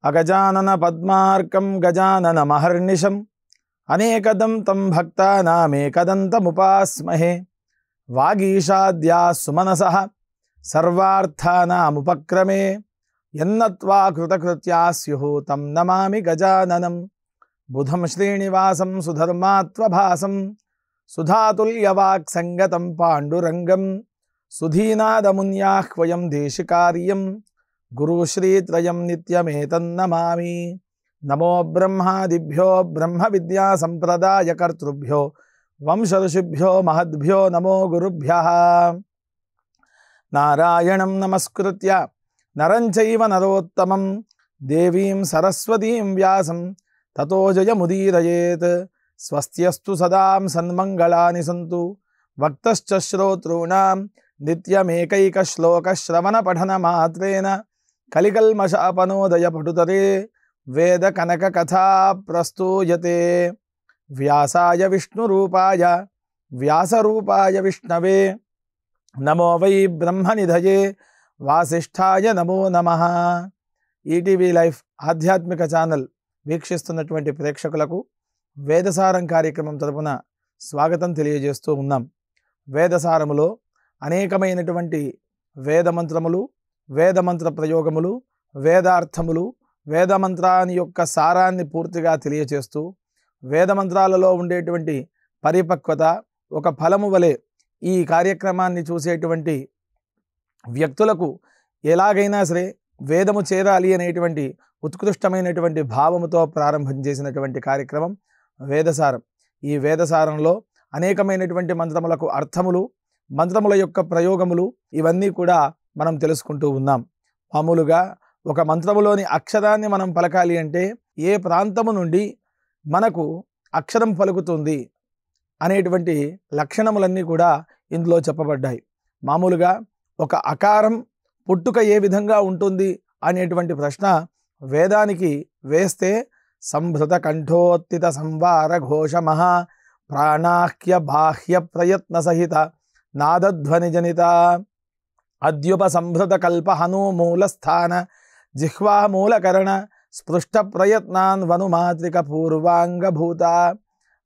అగజానన పద్మార్కం గజానన మహర్నిశం అనేకదం తం భక్తానామేకదంతముపాస్మహే. వాగీషాద్యా సుమనసః సర్వార్థానాముపక్రమే యన్నత్వా కృతకృత్యా స్యుః తం నమామి గజాననం. బుధం శ్రీనివాసం సుధర్మాత్వభాసం సుధాతుల్యవాక్ సంగతం పాండురంగం సుధీనాదమున్యాహ్వయం దేశికార్యం గురుశ్రీత్రయం నిత్యమేతన్నమామి. నమో బ్రహ్మాదిభ్యో బ్రహ్మ విద్యా సంప్రదాయకర్తృభ్యో వంశఋషిభ్యో మహద్భ్యో నమో గురుభ్యః. నారాయణం నమస్కృత్య నరం చైవ నరోత్తమం దేవీం సరస్వతీం వ్యాసం తతో జయముదీరయేత్. స్వస్త్యస్తు సదాం సన్మంగళాని సంతు వక్తశ్చ శ్రోతॄణాం నిత్యమేకైక శ్లోక శ్రవణ పఠన మాత్రేణ కలికల్మషాపనోదయ పటుతరే వేద కనక కథా ప్రస్తూయతే. వ్యాసాయ విష్ణురూపాయ వ్యాసరూపాయ విష్ణవే నమో వై బ్రహ్మనిధయే వాసిష్ఠాయ నమో నమః. ఈటీవీ లైఫ్ ఆధ్యాత్మిక ఛానల్ వీక్షిస్తున్నటువంటి ప్రేక్షకులకు వేదసారం కార్యక్రమం తరపున స్వాగతం తెలియజేస్తూ ఉన్నాం. వేదసారములో అనేకమైనటువంటి వేదమంత్రములు, వేదమంత్ర ప్రయోగములు, వేదార్థములు, వేదమంత్రాన్ని యొక్క సారాన్ని పూర్తిగా తెలియచేస్తూ వేదమంత్రాలలో ఉండేటువంటి పరిపక్వత ఒక ఫలము వలె ఈ కార్యక్రమాన్ని చూసేటువంటి వ్యక్తులకు ఎలాగైనా సరే వేదము చేరాలి అనేటువంటి ఉత్కృష్టమైనటువంటి భావముతో ప్రారంభం చేసినటువంటి కార్యక్రమం వేదసారం. ఈ వేదసారంలో అనేకమైనటువంటి మంత్రములకు అర్థములు, మంత్రముల యొక్క ప్రయోగములు ఇవన్నీ కూడా మనం తెలుసుకుంటూ ఉన్నాం. మామూలుగా ఒక మంత్రములోని అక్షరాన్ని మనం పలకాలి అంటే ఏ ప్రాంతము నుండి మనకు అక్షరం పలుకుతుంది అనేటువంటి లక్షణములన్నీ కూడా ఇందులో చెప్పబడ్డాయి. మామూలుగా ఒక అకారం పుట్టుక ఏ విధంగా ఉంటుంది అనేటువంటి ప్రశ్న వేదానికి వేస్తే సంభృత కంఠోత్తిత సంవార ఘోష మహా ప్రాణాహ్య బాహ్య ప్రయత్న సహిత నాదధ్వని జనిత అద్యుప సంభృత కల్ప హను మూలస్థాన జిహ్వా మూలకరణ స్పృష్ట ప్రయత్నాన్ వనుమాత్రిక పూర్వాంగభూత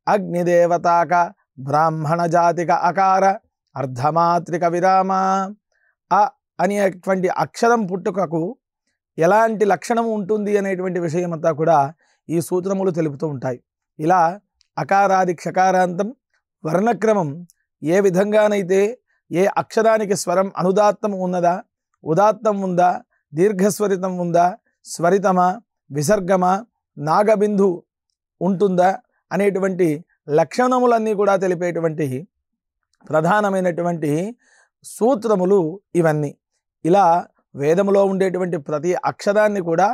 అగ్నిదేవతాక బ్రాహ్మణ జాతిక అకార అర్ధమాత్రిక విరామ. అ అనేటువంటి అక్షరం పుట్టుకకు ఎలాంటి లక్షణం ఉంటుంది అనేటువంటి విషయమంతా కూడా ఈ సూత్రములు తెలుపుతూ ఉంటాయి. ఇలా అకారాది క్షకారాంతం వర్ణక్రమం ఏ విధంగానైతే ఏ అక్షరానికి స్వరం అనుదాత్తం ఉన్నదా, ఉదాత్తం ఉందా, దీర్ఘస్వరితం ఉందా, స్వరితమా, విసర్గమా, నాగబిందు ఉంటుందా అనేటువంటి లక్షణములన్నీ కూడా తెలిపేటువంటి ప్రధానమైనటువంటి సూత్రములు ఇవన్నీ. ఇలా వేదములో ఉండేటువంటి ప్రతి అక్షరాన్ని కూడా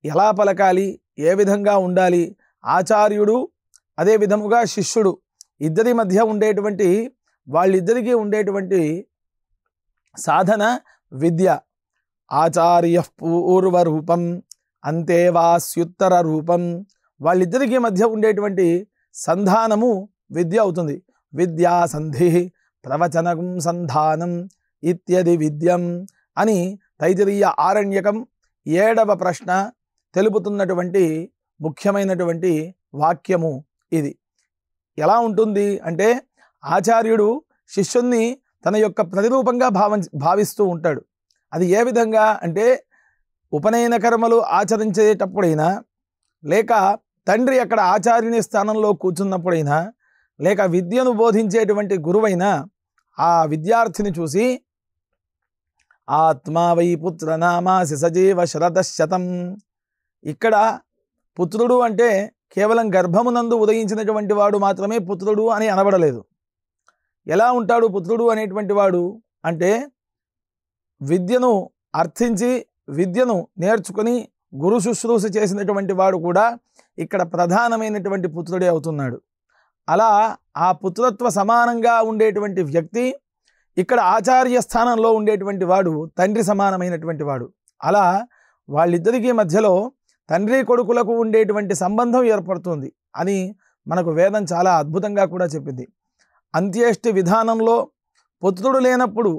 ఎలా పలకాలి, ఏ విధంగా ఉండాలి, ఆచార్యుడు అదే విధముగా శిష్యుడు ఇద్దరి మధ్య ఉండేటువంటి వాళ్ళిద్దరికీ ఉండేటువంటి సాధన విద్య. ఆచార్య పూర్వరూపం అంతేవాస్యుత్తర రూపం. వాళ్ళిద్దరికీ మధ్య ఉండేటువంటి సంధానము విద్య అవుతుంది. విద్యా సంధి ప్రవచనం సంధానం ఇత్యది విద్యం అని తైతిరీయ ఆరణ్యకం 7వ ప్రశ్న తెలుపుతున్నటువంటి ముఖ్యమైనటువంటి వాక్యము ఇది. ఎలా ఉంటుంది అంటే ఆచార్యుడు శిష్యుణ్ణి తన యొక్క ప్రతిరూపంగా భావిస్తూ ఉంటాడు. అది ఏ విధంగా అంటే ఉపనయన కర్మలు ఆచరించేటప్పుడైనా, లేక తండ్రి అక్కడ ఆచార్యుని స్థానంలో కూర్చున్నప్పుడైనా, లేక విద్యను బోధించేటువంటి గురువైనా ఆ విద్యార్థిని చూసి ఆత్మా వై పుత్రనామాసి సజీవ శరదశతం. ఇక్కడ పుత్రుడు అంటే కేవలం గర్భమునందు ఉదయించినటువంటి వాడు మాత్రమే పుత్రుడు అని అనబడలేదు. ఎలా ఉంటాడు పుత్రుడు అనేటువంటి వాడు అంటే విద్యను అర్థించి విద్యను నేర్చుకుని గురు శుశ్రూష చేసినటువంటి వాడు కూడా ఇక్కడ ప్రధానమైనటువంటి పుత్రుడే అవుతున్నాడు. అలా ఆ పుత్రత్వ సమానంగా ఉండేటువంటి వ్యక్తి ఇక్కడ ఆచార్య స్థానంలో ఉండేటువంటి వాడు తండ్రి సమానమైనటువంటి వాడు. అలా వాళ్ళిద్దరికీ మధ్యలో తండ్రి కొడుకులకు ఉండేటువంటి సంబంధం ఏర్పడుతుంది అని మనకు వేదం చాలా అద్భుతంగా కూడా చెప్పింది. అంత్యేష్టి విధానంలో పుత్రుడు లేనప్పుడు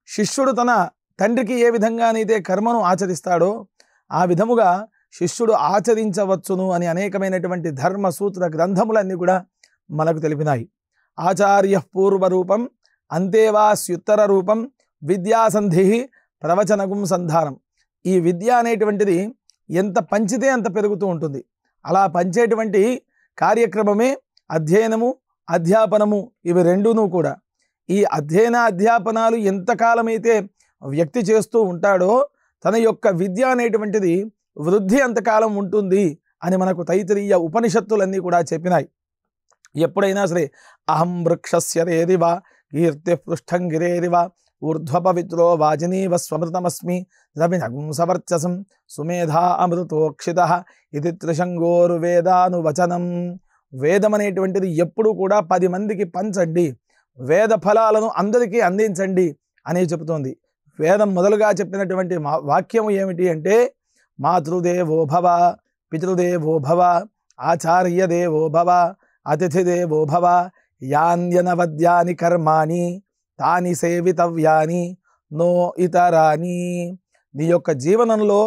శిష్యుడు తన తండ్రికి ఏ విధంగానైతే కర్మను ఆచరిస్తాడో ఆ విధముగా శిష్యుడు ఆచరించవచ్చును అని అనేకమైనటువంటి ధర్మ సూత్ర గ్రంథములన్నీ కూడా మనకు తెలిపినాయి. ఆచార్య పూర్వరూపం అంతేవాస్యుత్తర రూపం విద్యాసంధి ప్రవచనగుం సంధానం. ఈ విద్య అనేటువంటిది ఎంత పంచితే అంత పెరుగుతూ ఉంటుంది. అలా పంచేటువంటి కార్యక్రమమే అధ్యయనము అధ్యాపనము. ఇవి రెండును కూడా ఈ అధ్యయన అధ్యాపనాలు ఎంతకాలమైతే వ్యక్తి చేస్తూ ఉంటాడో తన యొక్క విద్య అనేటువంటిది వృద్ధి అంతకాలం ఉంటుంది అని మనకు తైత్తరీయ ఉపనిషత్తులన్నీ కూడా చెప్పినాయి. ఎప్పుడైనా సరే అహం వృక్షస్య రేదివా కీర్తి పృష్టం గిరేదివా ఊర్ధ్వపవిత్రో వాజినీవ స్వమృతమస్మి రవినగుం సవర్చసం సుమేధా అమృతోక్షిత ఇది త్రిశంగోర్వేదానువచనం. వేదం అనేటువంటిది ఎప్పుడు కూడా 10 మందికి పంచండి, వేద ఫలాలను అందరికీ అందించండి అని చెబుతోంది. వేదం మొదలుగా చెప్పినటువంటి వాక్యం ఏమిటి అంటే మాతృదేవో భవ, పితృదేవో భవ, ఆచార్యదేవో భవ, అతిథిదేవో భవ, యాన్యనవద్యాని కర్మాణి తాని సేవితవ్యాని నో ఇతరాని. నీ యొక్క జీవనంలో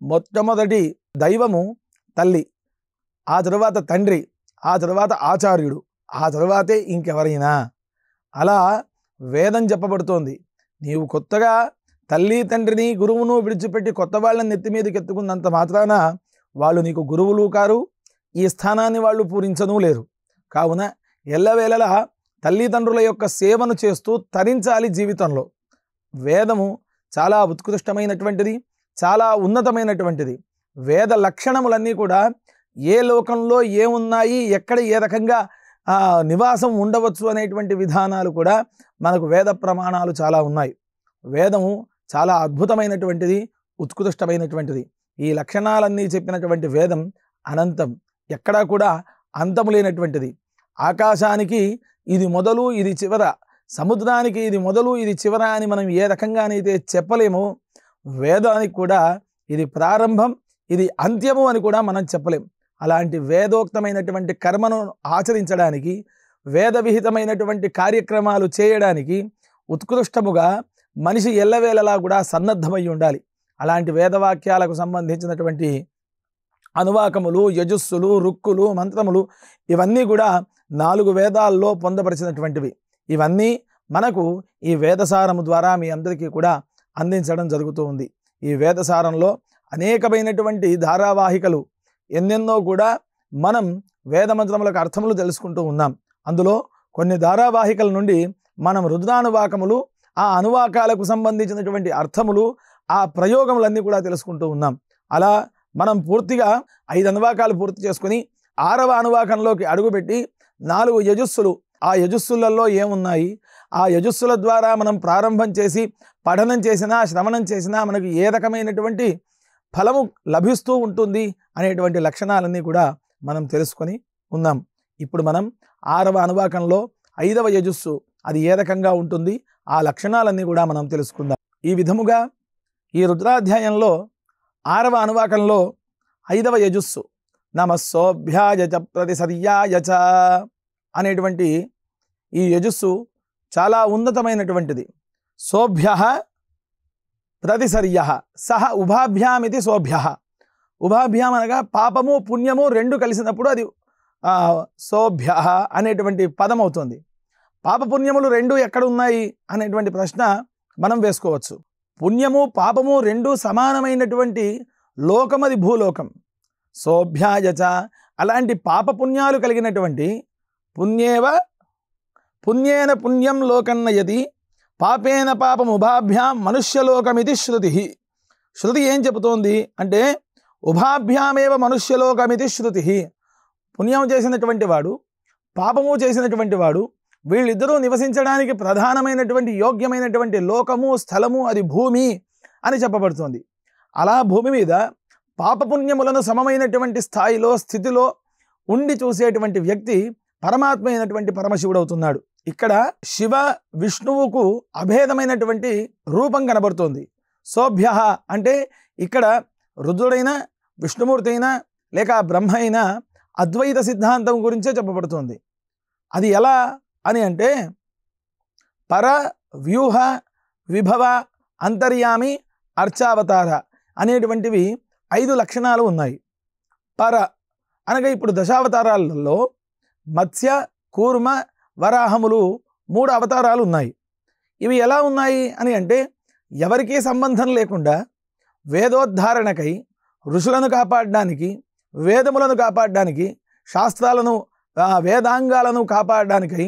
మొట్టమొదటి దైవము తల్లి, ఆ తరువాత తండ్రి, ఆ తరువాత ఆచార్యుడు, ఆ తరువాతే ఇంకెవరైనా. అలా వేదం చెప్పబడుతోంది. నీవు కొత్తగా తల్లి తండ్రిని గురువును విడిచిపెట్టి కొత్త వాళ్ళని నెత్తి మీదకి ఎత్తుకున్నంత మాత్రాన వాళ్ళు నీకు గురువులు కారు, ఈ స్థానాన్ని వాళ్ళు పూరించను లేరు. కావున ఎల్లవేళలా తల్లిదండ్రుల యొక్క సేవను చేస్తూ తరించాలి జీవితంలో. వేదము చాలా ఉత్కృష్టమైనటువంటిది, చాలా ఉన్నతమైనటువంటిది. వేద లక్షణములన్నీ కూడా ఏ లోకంలో ఏమున్నాయి, ఎక్కడ ఏ రకంగా నివాసం ఉండవచ్చు అనేటువంటి విధానాలు కూడా మనకు వేద ప్రమాణాలు చాలా ఉన్నాయి. వేదము చాలా అద్భుతమైనటువంటిది, ఉత్కృష్టమైనటువంటిది. ఈ లక్షణాలన్నీ చెప్పినటువంటి వేదం అనంతం, ఎక్కడా కూడా అంతము లేనటువంటిది. ఆకాశానికి ఇది మొదలు ఇది చివర, సముద్రానికి ఇది మొదలు ఇది చివర అని మనం ఏ రకంగానైతే చెప్పలేమో, వేదానికి కూడా ఇది ప్రారంభం ఇది అంత్యము అని కూడా మనం చెప్పలేం. అలాంటి వేదోక్తమైనటువంటి కర్మను ఆచరించడానికి, వేద విహితమైనటువంటి కార్యక్రమాలు చేయడానికి ఉత్కృష్టముగా మనిషి ఎల్లవేళలా కూడా సన్నద్ధమై ఉండాలి. అలాంటి వేదవాక్యాలకు సంబంధించినటువంటి అనువాకములు, యజస్సులు, రుక్కులు, మంత్రములు ఇవన్నీ కూడా 4 వేదాల్లో పొందపరిచినటువంటివి. ఇవన్నీ మనకు ఈ వేదసారము ద్వారా మీ అందరికీ కూడా అందించడం జరుగుతూ ఉంది. ఈ వేదసారంలో అనేకమైనటువంటి ధారావాహికలు ఎన్నెన్నో కూడా మనం వేదమంత్రములకు అర్థములు తెలుసుకుంటూ ఉన్నాం. అందులో కొన్ని ధారావాహికల నుండి మనం రుద్రానువాకములు, ఆ అనువాకాలకు సంబంధించినటువంటి అర్థములు, ఆ ప్రయోగములన్నీ కూడా తెలుసుకుంటూ ఉన్నాం. అలా మనం పూర్తిగా 5 అనువాకాలు పూర్తి చేసుకుని 6వ అనువాకంలోకి అడుగుపెట్టి 4 యజస్సులు, ఆ యజస్సులలో ఏమున్నాయి, ఆ యజస్సుల ద్వారా మనం ప్రారంభం చేసి పఠనం చేసినా శ్రవణం చేసినా మనకు ఏ రకమైనటువంటి ఫలము లభిస్తూ ఉంటుంది అనేటువంటి లక్షణాలన్నీ కూడా మనం తెలుసుకొని ఉన్నాం. ఇప్పుడు మనం 6వ అనువాకంలో 5వ యజస్సు అది ఏ రకంగా ఉంటుంది, ఆ లక్షణాలన్నీ కూడా మనం తెలుసుకుందాం. ఈ విధముగా ఈ రుద్రాధ్యాయంలో 6వ అనువాకంలో 5వ యజస్సు నమస్సోభ్యాయ చ ప్రతిసర్యాయ చ అనేటువంటి ఈ యజస్సు చాలా ఉన్నతమైనటువంటిది. సోభ్య ప్రతిసర్య సహ ఉభాభ్యామితి సోభ్య. ఉభాభ్యాం అనగా పాపము పుణ్యము రెండు కలిసినప్పుడు అది సోభ్య అనేటువంటి పదం అవుతుంది. పాపపుణ్యములు రెండు ఎక్కడ ఉన్నాయి అనేటువంటి ప్రశ్న మనం వేసుకోవచ్చు. పుణ్యము పాపము రెండు సమానమైనటువంటి లోకమది భూలోకం. సోభ్యాయచ అలాంటి పాపపుణ్యాలు కలిగినటువంటి పుణ్యేన పుణ్యం లోకన్నయతి పాపేన పాపముభాభ్యాం మనుష్యలోకమితి శృతి. శృతి ఏం చెబుతోంది అంటే ఉభాభ్యామేవ మనుష్యలోకమితి శృతి. పుణ్యం చేసినటువంటి వాడు పాపము చేసినటువంటి వాడు వీళ్ళిద్దరూ నివసించడానికి ప్రధానమైనటువంటి యోగ్యమైనటువంటి లోకము స్థలము అది భూమి అని చెప్పబడుతుంది. అలా భూమి మీద పాపపుణ్యములను సమమైనటువంటి స్థాయిలో స్థితిలో ఉండి చూసేటువంటి వ్యక్తి పరమాత్మ అయినటువంటి పరమశివుడు అవుతున్నాడు. ఇక్కడ శివ విష్ణువుకు అభేదమైనటువంటి రూపం కనబడుతోంది. సోభ్య అంటే ఇక్కడ రుద్రుడైనా విష్ణుమూర్తి అయినా లేక బ్రహ్మ అయినా అద్వైత సిద్ధాంతం గురించే చెప్పబడుతుంది. అది ఎలా అని అంటే పర వ్యూహ విభవ అంతర్యామి అర్చావతార అనేటువంటివి 5 లక్షణాలు ఉన్నాయి. పర అనగా ఇప్పుడు దశావతారాలలో మత్స్య, కూర్మ, వరాహములు 3 అవతారాలు ఉన్నాయి. ఇవి ఎలా ఉన్నాయి అని అంటే ఎవరికీ సంబంధం లేకుండా వేదోద్ధారణకై ఋషులను కాపాడడానికి, వేదములను కాపాడడానికి, శాస్త్రాలను వేదాంగాలను కాపాడడానికై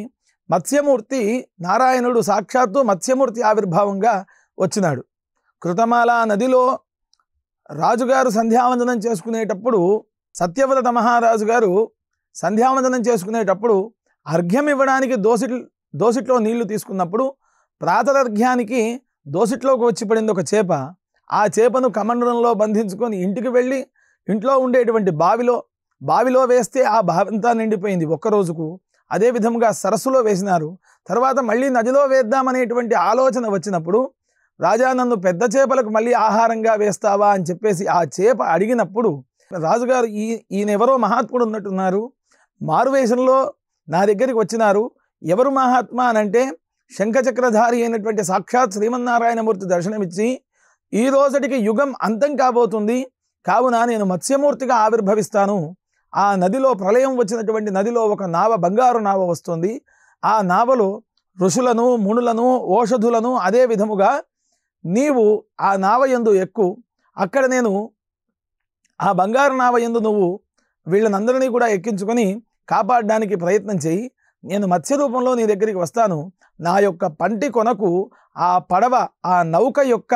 మత్స్యమూర్తి నారాయణుడు సాక్షాత్తు మత్స్యమూర్తి ఆవిర్భావంగా వచ్చినాడు. కృతమాల నదిలో రాజుగారు సంధ్యావందనం చేసుకునేటప్పుడు, సత్యవ్రత మహారాజు గారు సంధ్యావందనం చేసుకునేటప్పుడు అర్ఘ్యం ఇవ్వడానికి దోసిట్లో నీళ్లు తీసుకున్నప్పుడు ప్రాతరర్ఘ్యానికి దోసిట్లోకి వచ్చి పడింది ఒక చేప. ఆ చేపను కమండలంలో బంధించుకొని ఇంటికి వెళ్ళి ఇంట్లో ఉండేటువంటి బావిలో వేస్తే ఆ బావంతా నిండిపోయింది ఒక్కరోజుకు. అదేవిధంగా సరస్సులో వేసినారు. తర్వాత మళ్ళీ నదిలో వేద్దామనేటువంటి ఆలోచన వచ్చినప్పుడు, రాజా నన్ను పెద్ద చేపలకు మళ్ళీ ఆహారంగా వేస్తావా అని చెప్పేసి ఆ చేప అడిగినప్పుడు రాజుగారు ఈయనెవరో మహాత్ముడు ఉన్నట్టున్నారు, మారువేషంలో నా దగ్గరికి వచ్చినారు, ఎవరు మహాత్మా అనంటే శంఖచక్రధారి అయినటువంటి సాక్షాత్ శ్రీమన్నారాయణమూర్తి దర్శనమిచ్చి ఈ రోజుటికి యుగం అంతం కాబోతుంది, కావున నేను మత్స్యమూర్తిగా ఆవిర్భవిస్తాను. ఆ నదిలో ప్రళయం వచ్చినటువంటి నదిలో ఒక నావ, బంగారు నావ వస్తుంది. ఆ నావలో ఋషులను, మునులను, ఓషధులను, అదే విధముగా నీవు ఆ నావ యందు ఎక్కు, అక్కడ నేను ఆ బంగారు నావ యందు నువ్వు వీళ్ళనందరినీ కూడా ఎక్కించుకొని కాపాడడానికి ప్రయత్నం చేయి. నేను మత్స్య రూపంలో నీ దగ్గరికి వస్తాను. నా యొక్క పంటి కొనకు ఆ పడవ, ఆ నౌక యొక్క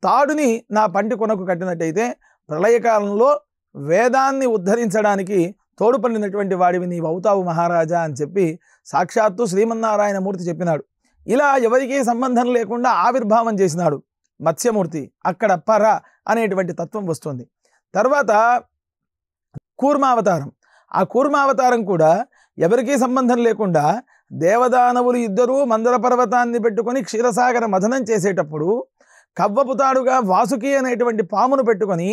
తాడుని నా పంటి కొనకు కట్టినట్టయితే ప్రళయకాలంలో వేదాన్ని ఉద్ధరించడానికి తోడుపడినటువంటి వాడివి నీవు అవుతావు మహారాజా అని చెప్పి సాక్షాత్తు శ్రీమన్నారాయణమూర్తి చెప్పినాడు. ఇలా ఎవరికీ సంబంధం లేకుండా ఆవిర్భావం చేసినాడు మత్స్యమూర్తి. అక్కడ పర అనేటువంటి తత్వం వస్తుంది. తర్వాత కూర్మావతారం. ఆ కూర్మావతారం కూడా ఎవరికీ సంబంధం లేకుండా దేవదానవులు ఇద్దరూ మందర పర్వతాన్ని పెట్టుకొని క్షీరసాగర మథనం చేసేటప్పుడు కవ్వపు తాడుగా వాసుకి అనేటువంటి పామును పెట్టుకొని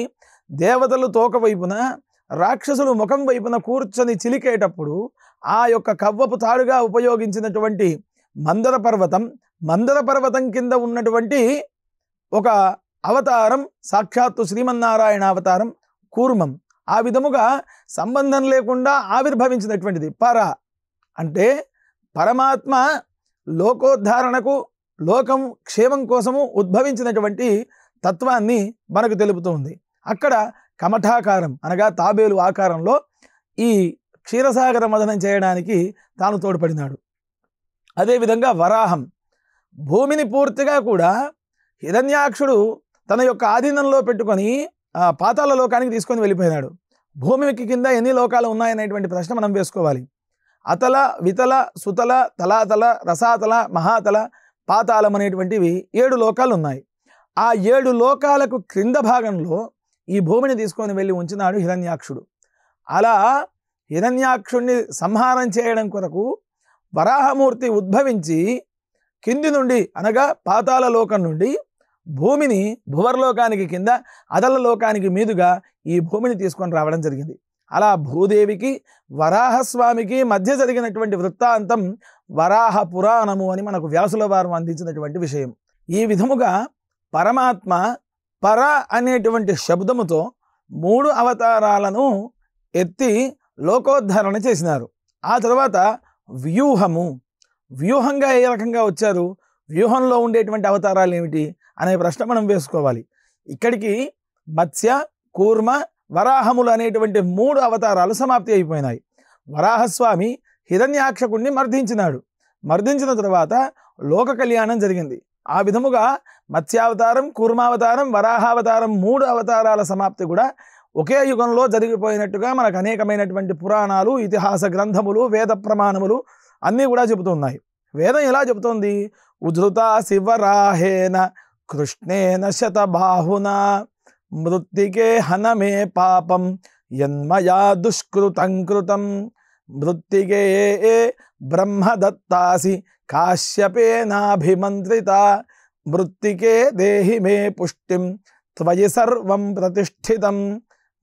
దేవతలు తోక వైపున, రాక్షసులు ముఖం వైపున కూర్చొని చిలికేటప్పుడు ఆ యొక్క కవ్వపు తాడుగా ఉపయోగించినటువంటి మందర పర్వతం కింద ఉన్నటువంటి ఒక అవతారం సాక్షాత్తు శ్రీమన్నారాయణ అవతారం కూర్మం. ఆ విధముగా సంబంధం లేకుండా ఆవిర్భవించినటువంటిది పర. అంటే పరమాత్మ లోకోద్ధారణకు, లోకం క్షేమం కోసము ఉద్భవించినటువంటి తత్వాన్ని మనకు తెలుపుతుంది. అక్కడ కమఠాకారం అనగా తాబేలు ఆకారంలో ఈ క్షీరసాగర మథనం చేయడానికి తాను తోడ్పడినాడు. అదేవిధంగా వరాహం, భూమిని పూర్తిగా కూడా హిరణ్యాక్షుడు తన యొక్క ఆధీనంలో పెట్టుకొని పాతాళ లోకానికి తీసుకొని వెళ్ళిపోయినాడు. భూమికి కింద ఎన్ని లోకాలు ఉన్నాయనేటువంటి ప్రశ్న మనం వేసుకోవాలి. అతల, వితల, సుతల, తలాతల, రసాతల, మహాతల, పాతాళం అనేటువంటివి 7 లోకాలు ఉన్నాయి. ఆ 7 లోకాలకు క్రింద భాగంలో ఈ భూమిని తీసుకొని వెళ్ళి ఉంచినాడు హిరణ్యాక్షుడు. అలా హిరణ్యాక్షుడిని సంహారం చేయడం కొరకు వరాహమూర్తి ఉద్భవించి కింది నుండి అనగా పాతాళ లోకం నుండి భూమిని భువర్లోకానికి కింద, అదల లోకానికి మీదుగా ఈ భూమిని తీసుకొని రావడం జరిగింది. అలా భూదేవికి వరాహస్వామికి మధ్య జరిగినటువంటి వృత్తాంతం వరాహ పురాణము అని మనకు వ్యాసుల వారు అందించినటువంటి విషయం. ఈ విధముగా పరమాత్మ పర అనేటువంటి శబ్దముతో 3 అవతారాలను ఎత్తి లోకోద్ధరణ చేసినారు. ఆ తర్వాత వ్యూహంగా ఏ రకంగా వచ్చారు, వ్యూహంలో ఉండేటువంటి అవతారాలు ఏమిటి అనే ప్రశ్న మనం వేసుకోవాలి. ఇక్కడికి మత్స్య, కూర్మ, వరాహములు అనేటువంటి 3 అవతారాలు సమాప్తి అయిపోయినాయి. వరాహస్వామి హిరణ్యాక్షకుడిని మర్దించినాడు. మర్దించిన తర్వాత లోక కళ్యాణం జరిగింది. ఆ విధముగా మత్స్యావతారం, కూర్మావతారం, వరాహావతారం 3 అవతారాల సమాప్తి కూడా ఒకే యుగంలో జరిగిపోయినట్టుగా మనకు అనేకమైనటువంటి పురాణాలు, ఇతిహాస గ్రంథములు, వేద ప్రమాణములు అన్నీ కూడా చెబుతున్నాయి. వేదం ఎలా చెబుతోంది? ఉధృత శివరాహేన కృష్ణేన శతబాహునా మృత్తికే హనమే పాపం యన్మయా దుష్కృతం కృతం మృత్తికే బ్రహ్మదత్తాసి కాశ్యపేనాభిమంత్రిత మృత్తికే దేహి మే పుష్టిం త్వయి సర్వం ప్రతిష్ఠితం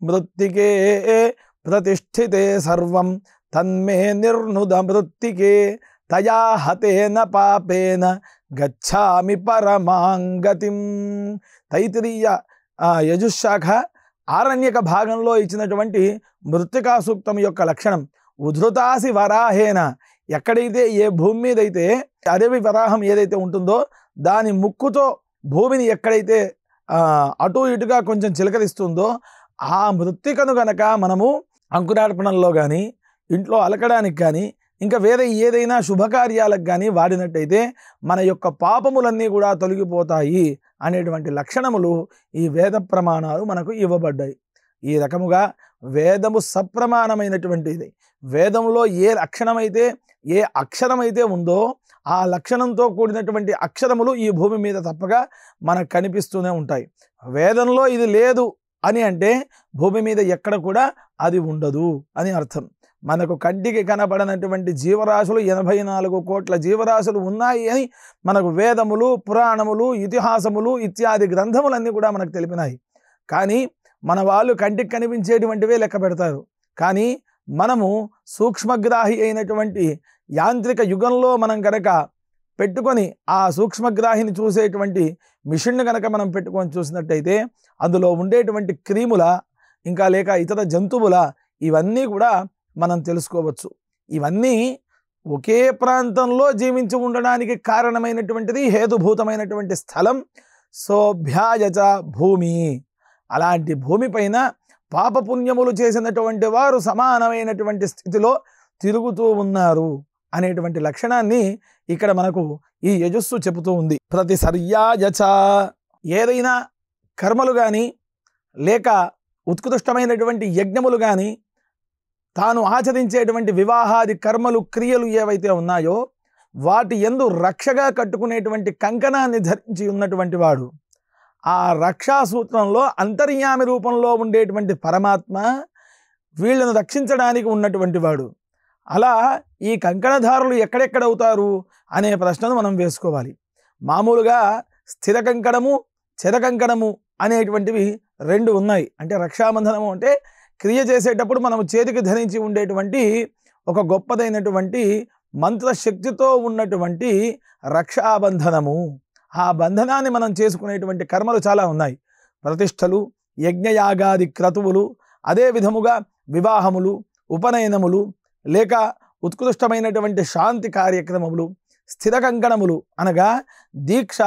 మృత్తికే ప్రతిష్ఠితే సర్వం తన్మే నిర్నుద మృత్తికే తయా హతేన పాపేన గచ్ఛామి పరమాంగతిం. తైత్తిరీయ యజుశాఖ ఆరణ్యక భాగంలో ఇచ్చినటువంటి మృత్తికా సూక్తం యొక్క లక్షణం ఉద్ధృతాసి వరాహేన. ఎక్కడైతే ఏ భూమి మీద అయితే అడవి వరాహం ఏదైతే ఉంటుందో దాని ముక్కుతో భూమిని ఎక్కడైతే అటు ఇటుగా కొంచెం చిలకరిస్తుందో ఆ మృత్తికను గనక మనము అంకురార్పణంలో కానీ ఇంట్లో అలకడానికి కానీ ఇంకా వేరే ఏదైనా శుభకార్యాలకు కానీ వాడినట్టయితే మన యొక్క పాపములన్నీ కూడా తొలగిపోతాయి అనేటువంటి లక్షణములు ఈ వేద ప్రమాణాలు మనకు ఇవ్వబడ్డాయి. ఈ రకముగా వేదము సప్రమాణమైనటువంటిది. వేదంలో ఏ లక్షణమైతే ఏ అక్షరమైతే ఉందో ఆ లక్షణంతో కూడినటువంటి అక్షరములు ఈ భూమి మీద తప్పగా మనకు కనిపిస్తూనే ఉంటాయి. వేదంలో ఇది లేదు అని అంటే భూమి మీద ఎక్కడ కూడా అది ఉండదు అని అర్థం. మనకు కంటికి కనబడనటువంటి జీవరాశులు 84 కోట్ల జీవరాశులు ఉన్నాయి అని మనకు వేదములు, పురాణములు, ఇతిహాసములు ఇత్యాది గ్రంథములన్నీ కూడా మనకు తెలిపినాయి. కానీ మన వాళ్ళు కంటికి కనిపించేటువంటివే లెక్క పెడతారు. కానీ మనము సూక్ష్మగ్రాహి అయినటువంటి యాంత్రిక యుగంలో మనం కనుక పెట్టుకొని ఆ సూక్ష్మగ్రాహిని చూసేటువంటి మిషన్ను కనుక మనం పెట్టుకొని చూసినట్టయితే అందులో ఉండేటువంటి క్రిముల ఇంకా లేక ఇతర జంతువుల ఇవన్నీ కూడా మనం తెలుసుకోవచ్చు. ఇవన్నీ ఒకే ప్రాంతంలో జీవించి ఉండడానికి కారణమైనటువంటిది హేతుభూతమైనటువంటి స్థలం సోభ్యాయచ భూమి. అలాంటి భూమిపైన పాపపుణ్యములు చేసినటువంటి వారు సమానమైనటువంటి స్థితిలో తిరుగుతూ ఉన్నారు అనేటువంటి లక్షణాన్ని ఇక్కడ మనకు ఈ యజస్సు చెబుతూ ఉంది. ప్రతిసర్యాయచ. ఏదైనా కర్మలు కానీ లేక ఉత్కృష్టమైనటువంటి యజ్ఞములు కానీ తాను ఆచరించేటువంటి వివాహాది కర్మలు క్రియలు ఏవైతే ఉన్నాయో వాటి యందు రక్షగా కట్టుకునేటువంటి కంకణాన్ని ధరించి ఉన్నటువంటి వాడు, ఆ రక్షా సూత్రంలో అంతర్యామి రూపంలో ఉండేటువంటి పరమాత్మ వీళ్ళను రక్షించడానికి ఉన్నటువంటి వాడు. అలా ఈ కంకణధారులు ఎక్కడెక్కడవుతారు అనే ప్రశ్నను మనం వేసుకోవాలి. మామూలుగా స్థిర కంకణము, చెర కంకణము అనేటువంటివి రెండు ఉన్నాయి. అంటే రక్షాబంధనము అంటే క్రియ చేసేటప్పుడు మనం చేతికి ధరించి ఉండేటువంటి ఒక గొప్పదైనటువంటి మంత్రశక్తితో ఉన్నటువంటి రక్షాబంధనము. ఆ బంధనాన్ని మనం చేసుకునేటువంటి కర్మలు చాలా ఉన్నాయి. ప్రతిష్టలు, యజ్ఞయాగాది క్రతువులు, అదే విధముగా వివాహములు, ఉపనయనములు, లేక ఉత్కృష్టమైనటువంటి శాంతి కార్యక్రమములు, స్థిర కంకణములు అనగా దీక్ష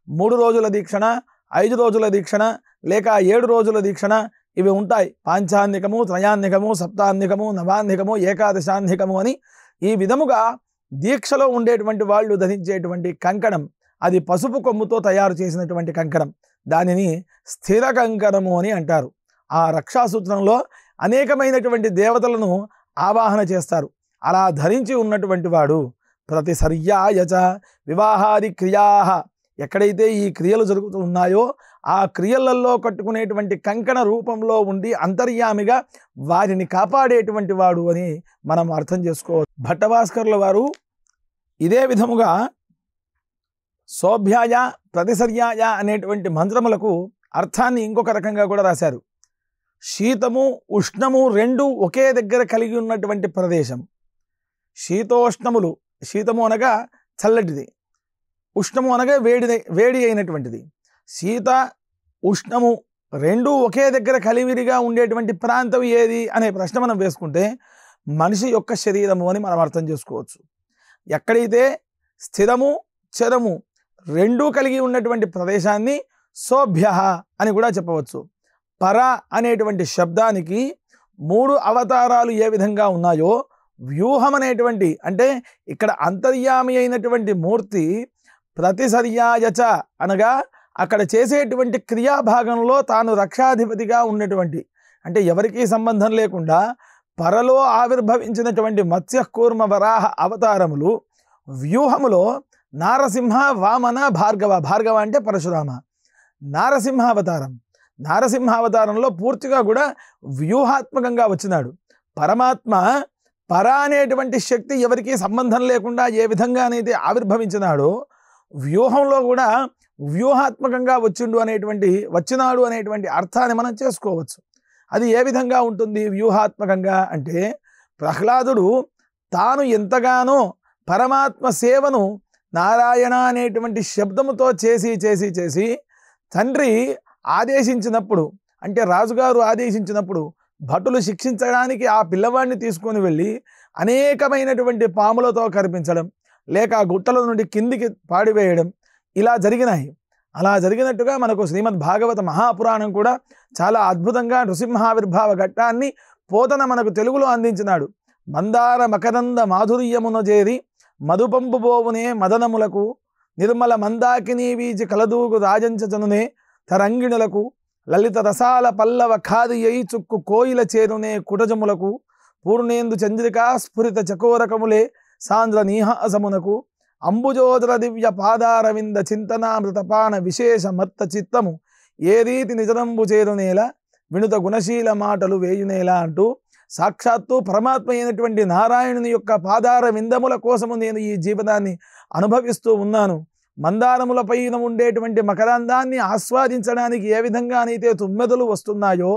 3 రోజుల దీక్షణ, 5 రోజుల దీక్షణ, లేక 7 రోజుల దీక్షణ ఇవి ఉంటాయి. పాంచాన్నికము, త్రయాన్నికము, సప్తాన్నికము, నవాన్నికము, ఏకాదశాన్నికము అని ఈ విధముగా దీక్షలో ఉండేటువంటి వాళ్ళు ధరించేటువంటి కంకణం అది పసుపు కొమ్ముతో తయారు చేసినటువంటి కంకణం. దానిని స్థిర కంకణము అని అంటారు. ఆ రక్షాసూత్రంలో అనేకమైనటువంటి దేవతలను ఆవాహన చేస్తారు. అలా ధరించి ఉన్నటువంటి వాడు ప్రతిసర్యాయచ. వివాహాది క్రియా, ఎక్కడైతే ఈ క్రియలు జరుగుతూ ఉన్నాయో ఆ క్రియలలో కట్టుకునేటువంటి కంకణ రూపంలో ఉండి అంతర్యామిగా వారిని కాపాడేటువంటి వాడు అని మనం అర్థం చేసుకోవచ్చు. భట్టభాస్కరుల వారు ఇదే విధముగా సోభ్యాయ, ప్రతిసర్యాయ అనేటువంటి మంత్రములకు అర్థాన్ని ఇంకొక రకంగా కూడా రాశారు. శీతము, ఉష్ణము రెండు ఒకే దగ్గర కలిగి ఉన్నటువంటి ప్రదేశం. శీతోష్ణములు, శీతము అనగా చల్లటిది, ఉష్ణము అనగా వేడి అయినటువంటిది. శీత ఉష్ణము రెండు ఒకే దగ్గర కలివిరిగా ఉండేటువంటి ప్రాంతం ఏది అనే ప్రశ్న మనం వేసుకుంటే మనిషి యొక్క శరీరము అని మనం అర్థం చేసుకోవచ్చు. ఎక్కడైతే స్థిరము, చరము రెండూ కలిగి ఉన్నటువంటి ప్రదేశాన్ని సోభ్య అని కూడా చెప్పవచ్చు. పర అనేటువంటి శబ్దానికి 3 అవతారాలు ఏ విధంగా ఉన్నాయో వ్యూహం అనేటువంటి అంటే ఇక్కడ అంతర్యామి అయినటువంటి మూర్తి ప్రతిసర్యాయచ అనగా అక్కడ చేసేటువంటి క్రియాభాగంలో తాను రక్షాధిపతిగా ఉన్నటువంటి అంటే ఎవరికీ సంబంధం లేకుండా పరలో ఆవిర్భవించినటువంటి మత్స్యకూర్మ వరాహ అవతారములు వ్యూహములో నారసింహ, వామన, భార్గవ. భార్గవ అంటే పరశురామ. నారసింహావతారంలో పూర్తిగా కూడా వ్యూహాత్మకంగా వచ్చినాడు. పరమాత్మ పర అనేటువంటి శక్తి ఎవరికీ సంబంధం లేకుండా ఏ విధంగానైతే ఆవిర్భవించినాడో వ్యూహంలో కూడా వ్యూహాత్మకంగా వచ్చినాడు అనేటువంటి అర్థాన్ని మనం చేసుకోవచ్చు. అది ఏ విధంగా ఉంటుంది వ్యూహాత్మకంగా అంటే ప్రహ్లాదుడు తాను ఎంతగానో పరమాత్మ సేవను నారాయణ అనేటువంటి శబ్దముతో చేసి తండ్రి ఆదేశించినప్పుడు అంటే రాజుగారు ఆదేశించినప్పుడు భటులు శిక్షించడానికి ఆ పిల్లవాడిని తీసుకొని వెళ్ళి అనేకమైనటువంటి పాములతో కనిపించడం, లేక ఆ గుట్టల నుండి కిందికి పాడివేయడం ఇలా జరిగినాయి. అలా జరిగినట్టుగా మనకు శ్రీమద్ భాగవత మహాపురాణం కూడా చాలా అద్భుతంగా నృసింహావిర్భావ ఘట్టాన్ని పోతన మనకు తెలుగులో అందించినాడు. మందార మకరంద మాధుర్యమున చేరి మధుపంపు బోవునే మదనములకు నిర్మల మందాకినీ వీచి కలదూగు రాజంచనునే తరంగిణులకు లలిత రసాల పల్లవ ఖాదియై చుక్కు కోయిల చేరునే కుటజములకు పూర్ణేందు చంద్రికా స్ఫురిత చకోరకములే సాంద్ర నీహాసమునకు అంబుజోదర దివ్య పాదారవింద చింతనామృతపాన విశేష మత్త చిత్తము ఏ రీతి నిజనంబు చేరునేలా వినుత గుణశీల మాటలు వేయునేలా అంటూ సాక్షాత్తు పరమాత్మ అయినటువంటి నారాయణుని యొక్క పాదార విందముల కోసము నేను ఈ జీవనాన్ని అనుభవిస్తూ ఉన్నాను. మందారములపైన ఉండేటువంటి మకరందాన్ని ఆస్వాదించడానికి ఏ విధంగానైతే తుమ్మెదలు వస్తున్నాయో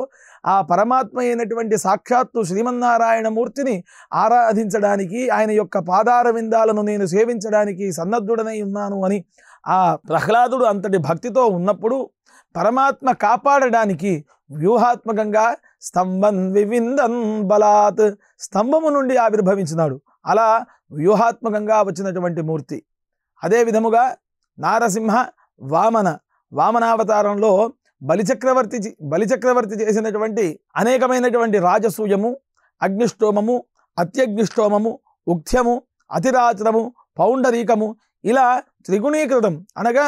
ఆ పరమాత్మ అయినటువంటి సాక్షాత్తు శ్రీమన్నారాయణమూర్తిని ఆరాధించడానికి, ఆయన యొక్క పాదార విందాలను నేను సేవించడానికి సన్నద్ధుడనై ఉన్నాను అని ఆ ప్రహ్లాదుడు అంతటి భక్తితో ఉన్నప్పుడు పరమాత్మ కాపాడడానికి వ్యూహాత్మకంగా స్తంభం వివిందన్ బలాత్ స్తంభము నుండి ఆవిర్భవించినాడు. అలా వ్యూహాత్మకంగా వచ్చినటువంటి మూర్తి. అదే విధముగా నారసింహ వామనావతారంలో బలిచక్రవర్తి చేసినటువంటి అనేకమైనటువంటి రాజసూయము, అగ్నిష్టోమము, అత్యగ్నిష్టోమము, ఉక్త్యము, అతిరాత్రము, పౌండరీకము ఇలా త్రిగుణీకృతం అనగా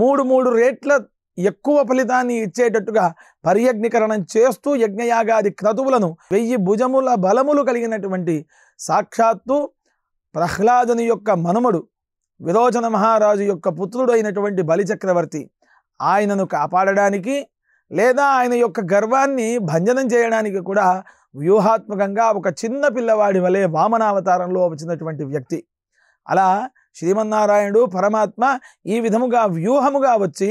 మూడు రేట్ల ఎక్కువ ఫలితాన్ని ఇచ్చేటట్టుగా పర్యజ్ఞీకరణం చేస్తూ యజ్ఞయాగాది క్రతువులను 1000 భుజముల బలములు కలిగినటువంటి సాక్షాత్తు ప్రహ్లాదుని యొక్క మనుమడు విరోచన మహారాజు యొక్క పుత్రుడు అయినటువంటి బలిచక్రవర్తి ఆయనను కాపాడడానికి లేదా ఆయన యొక్క గర్వాన్ని భంజనం చేయడానికి కూడా వ్యూహాత్మకంగా ఒక చిన్న పిల్లవాడి వలె వామనావతారంలో వచ్చినటువంటి వ్యక్తి. అలా శ్రీమన్నారాయణుడు పరమాత్మ ఈ విధముగా వ్యూహముగా వచ్చి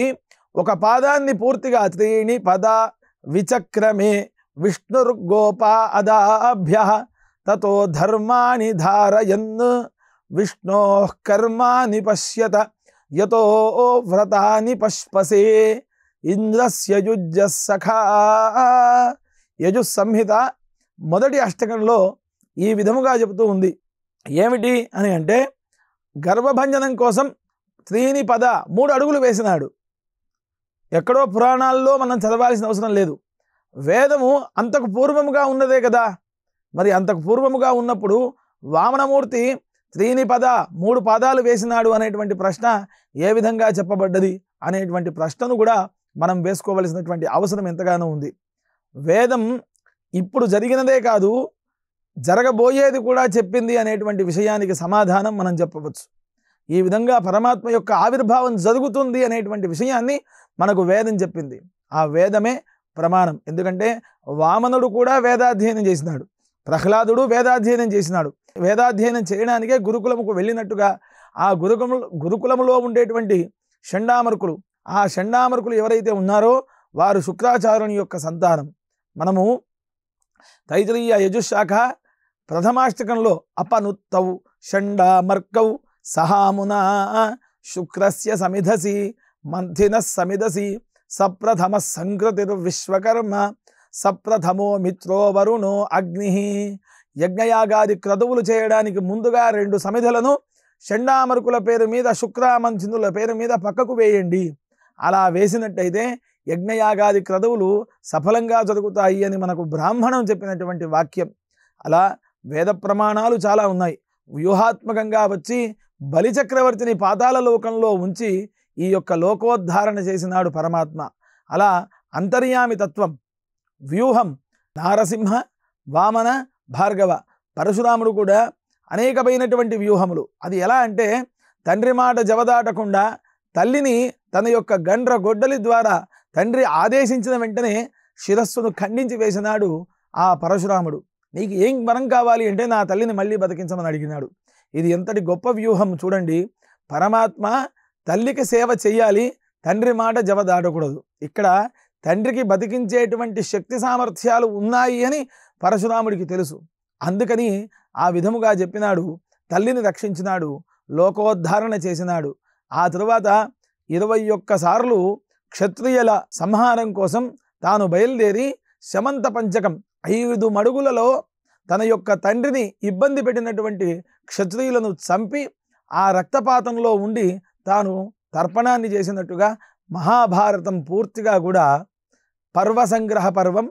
ఒక పాదాన్ని పూర్తిగా 3 పద విచక్రమే విష్ణుర్గోపా అదాభ్య తతో ధర్మాని ధారయన్ విష్ణో కర్మాని పశ్యత యతో వ్రతాని పశ్పసే ఇంద్రస్య యుజ్జసఖా. యజుస్ సంహిత మొదటి అష్టకంలో ఈ విధముగా చెబుతూ ఉంది. ఏమిటి అని అంటే గర్భభంజనం కోసం 3 పద 3 అడుగులు వేసినాడు. ఎక్కడో పురాణాల్లో మనం చదవాల్సిన అవసరం లేదు. వేదము అంతకు పూర్వముగా ఉన్నదే కదా. మరి అంతకు పూర్వముగా ఉన్నప్పుడు వామనమూర్తి 3 పద 3 పాదాలు వేసినాడు అనేటువంటి ప్రశ్న ఏ విధంగా చెప్పబడ్డది అనేటువంటి ప్రశ్నను కూడా మనం వేసుకోవలసినటువంటి అవసరం ఎంతగానో ఉంది. వేదం ఇప్పుడు జరిగినదే కాదు, జరగబోయేది కూడా చెప్పింది అనేటువంటి విషయానికి సమాధానం మనం చెప్పవచ్చు. ఈ విధంగా పరమాత్మ యొక్క ఆవిర్భావం జరుగుతుంది అనేటువంటి విషయాన్ని మనకు వేదం చెప్పింది. ఆ వేదమే ప్రమాణం. ఎందుకంటే వామనుడు కూడా వేదాధ్యయనం చేసినాడు, ప్రహ్లాదుడు వేదాధ్యయనం చేసినాడు. వేదాధ్యయనం చేయడానికే గురుకులముకు వెళ్ళినట్టుగా ఆ గురుకులములో ఉండేటువంటి షండామర్కులు, ఆ షండామర్కులు ఎవరైతే ఉన్నారో వారు శుక్రాచార్యుని యొక్క సంతానం. మనము తైత్రీయ యజుశాఖ ప్రథమాష్టకంలో అపనుత్తౌ షండామర్కౌ సహామునా శుక్రస్య సమిధసి మంథిన సమిధసి సప్రథమ సంకృతిర్విశ్వకర్మ సప్రథమో మిత్రో వరుణో అగ్ని. యజ్ఞయాగాది క్రతువులు చేయడానికి ముందుగా 2 సమిధలను షండామర్కుల పేరు మీద, శుక్రామంథినుల పేరు మీద పక్కకు వేయండి. అలా వేసినట్టయితే యజ్ఞయాగాది క్రతువులు సఫలంగా జరుగుతాయి అని మనకు బ్రాహ్మణం చెప్పినటువంటి వాక్యం. అలా వేద ప్రమాణాలు చాలా ఉన్నాయి. వ్యూహాత్మకంగా వచ్చి బలిచక్రవర్తిని పాతాళ లోకంలో ఉంచి ఈ యొక్క లోకోద్ధారణ చేసినాడు పరమాత్మ. అలా అంతర్యామి తత్వం, వ్యూహం నారసింహ, వామన, భార్గవ. పరశురాముడు కూడా అనేకమైనటువంటి వ్యూహములు. అది ఎలా అంటే తండ్రి మాట జవదాటకుండా తల్లిని తన యొక్క గండ్ర గొడ్డలి ద్వారా తండ్రి ఆదేశించిన వెంటనే శిరస్సును ఖండించి వేసినాడు ఆ పరశురాముడు. నీకు ఏం వరం కావాలి అంటే నా తల్లిని మళ్ళీ బతికించమని అడిగినాడు. ఇది ఎంతటి గొప్ప వ్యూహం చూడండి. పరమాత్మ తల్లికి సేవ చెయ్యాలి, తండ్రి మాట జవదాటకూడదు. ఇక్కడ తండ్రికి బతికించేటువంటి శక్తి సామర్థ్యాలు ఉన్నాయి అని పరశురాముడికి తెలుసు. అందుకని ఆ విధముగా చెప్పినాడు, తల్లిని రక్షించినాడు, లోకోద్ధారణ చేసినాడు. ఆ తరువాత 21 సార్లు క్షత్రియుల సంహారం కోసం తాను బయలుదేరి శమంత పంచకం 5 మడుగులలో తన యొక్క తండ్రిని ఇబ్బంది పెట్టినటువంటి క్షత్రియులను చంపి ఆ రక్తపాతంలో ఉండి తాను తర్పణాన్ని చేసినట్టుగా మహాభారతం పూర్తిగా కూడా పర్వ సంగ్రహ పర్వం,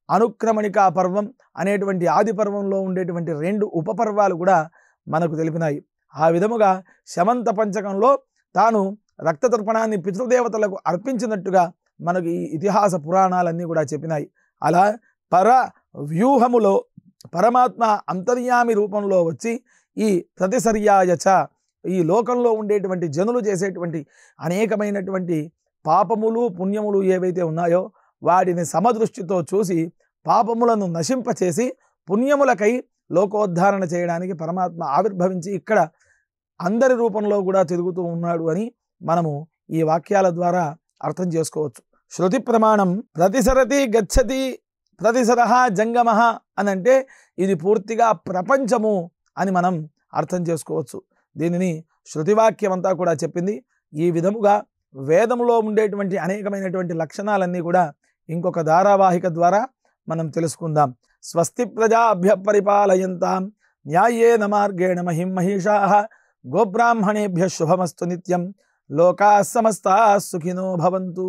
అనుక్రమణికా పర్వం అనేటువంటి ఆది పర్వంలో ఉండేటువంటి 2 ఉపపర్వాలు కూడా మనకు తెలిపినాయి. ఆ విధముగా శమంత పంచకంలో తాను రక్త తర్పణాన్ని పితృదేవతలకు అర్పించినట్టుగా మనకు ఈ ఇతిహాస పురాణాలన్నీ కూడా చెప్పినాయి. అలా పర వ్యూహములో పరమాత్మ అంతర్యామి రూపంలో వచ్చి ఈ ప్రతిసర్యాయచ ఈ లోకంలో ఉండేటువంటి జనులు చేసేటువంటి అనేకమైనటువంటి పాపములు పుణ్యములు ఏవైతే ఉన్నాయో వాటిని సమదృష్టితో చూసి పాపములను నశింపచేసి పుణ్యములకై లోకోద్ధారణ చేయడానికి పరమాత్మ ఆవిర్భవించి ఇక్కడ అందరి రూపంలో కూడా తిరుగుతూ ఉన్నాడు అని మనము ఈ వాక్యాల ద్వారా అర్థం చేసుకోవచ్చు. శృతి ప్రమాణం ప్రతిసరతి గచ్చతి ప్రతిసరహ జంగమః అని అంటే ఇది పూర్తిగా ప్రపంచము అని మనం అర్థం చేసుకోవచ్చు. దీనిని శృతివాక్యం అంతా కూడా చెప్పింది. ఈ విధముగా వేదములో ఉండేటువంటి అనేకమైనటువంటి లక్షణాలన్నీ కూడా ఇంకొక ధారావాహిక ద్వారా మనం తెలుసుకుందాం. స్వస్తి ప్రజాభ్య పరిపాలయంతాం న్యాయేన మార్గేణ మహిం మహిషాః గోబ్రాహ్మణేభ్య శుభమస్తు నిత్యం. లోకాః సమస్తాః సుఖినో భవంతు.